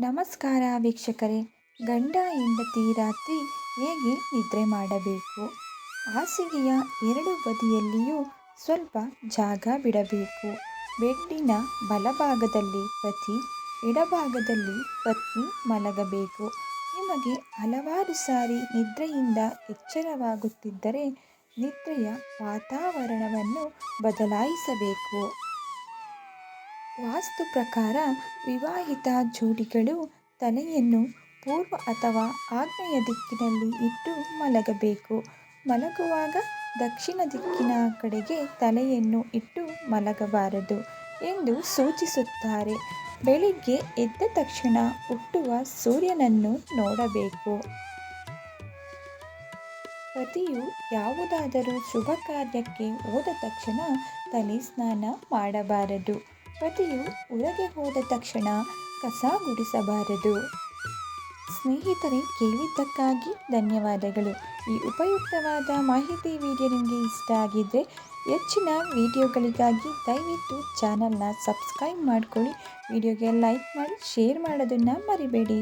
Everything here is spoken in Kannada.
ನಮಸ್ಕಾರ ವೀಕ್ಷಕರೇ. ಗಂಡ ಹೆಂಡತಿ ರಾತ್ರಿ ಹೇಗೆ ನಿದ್ರೆ ಮಾಡಬೇಕು? ಹಾಸಿಗೆಯ ಎರಡು ಬದಿಯಲ್ಲಿಯೂ ಸ್ವಲ್ಪ ಜಾಗ ಬಿಡಬೇಕು. ಬೆಡ್ಡಿನ ಬಲಭಾಗದಲ್ಲಿ ಪತಿ, ಎಡಭಾಗದಲ್ಲಿ ಪತ್ನಿ ಮಲಗಬೇಕು. ನಿಮಗೆ ಹಲವಾರು ಸಾರಿ ನಿದ್ರೆಯಿಂದ ಎಚ್ಚರವಾಗುತ್ತಿದ್ದರೆ ನಿದ್ರೆಯ ವಾತಾವರಣವನ್ನು ಬದಲಾಯಿಸಬೇಕು. ವಾಸ್ತು ಪ್ರಕಾರ ವಿವಾಹಿತ ಜೋಡಿಗಳು ತಲೆಯನ್ನು ಪೂರ್ವ ಅಥವಾ ಆಗ್ನೇಯ ದಿಕ್ಕಿನಲ್ಲಿ ಇಟ್ಟು ಮಲಗಬೇಕು. ಮಲಗುವಾಗ ದಕ್ಷಿಣ ದಿಕ್ಕಿನ ಕಡೆಗೆ ತಲೆಯನ್ನು ಇಟ್ಟು ಮಲಗಬಾರದು ಎಂದು ಸೂಚಿಸುತ್ತಾರೆ. ಬೆಳಿಗ್ಗೆ ಎದ್ದ ತಕ್ಷಣ ಹುಟ್ಟುವ ಸೂರ್ಯನನ್ನು ನೋಡಬೇಕು. ಪತಿಯು ಯಾವುದಾದರೂ ಶುಭ ಕಾರ್ಯಕ್ಕೆ ಹೋದ ತಕ್ಷಣ ತಲೆ ಸ್ನಾನ ಮಾಡಬಾರದು. ಪತಿಯು ಹೊರಗೆ ಹೋದ ತಕ್ಷಣ ಕಸ ಗುಡಿಸಬಾರದು. ಸ್ನೇಹಿತರೆ, ಕೇಳಿದ್ದಕ್ಕಾಗಿ ಧನ್ಯವಾದಗಳು. ಈ ಉಪಯುಕ್ತವಾದ ಮಾಹಿತಿ ವಿಡಿಯೋ ನಿಮಗೆ ಇಷ್ಟ ಆಗಿದ್ದರೆ ಹೆಚ್ಚಿನ ವಿಡಿಯೋಗಳಿಗಾಗಿ ದಯವಿಟ್ಟು ಚಾನಲ್ನ ಸಬ್ಸ್ಕ್ರೈಬ್ ಮಾಡಿಕೊಳ್ಳಿ. ವಿಡಿಯೋಗೆ ಲೈಕ್ ಮಾಡಿ, ಶೇರ್ ಮಾಡೋದನ್ನು ಮರಿಬೇಡಿ.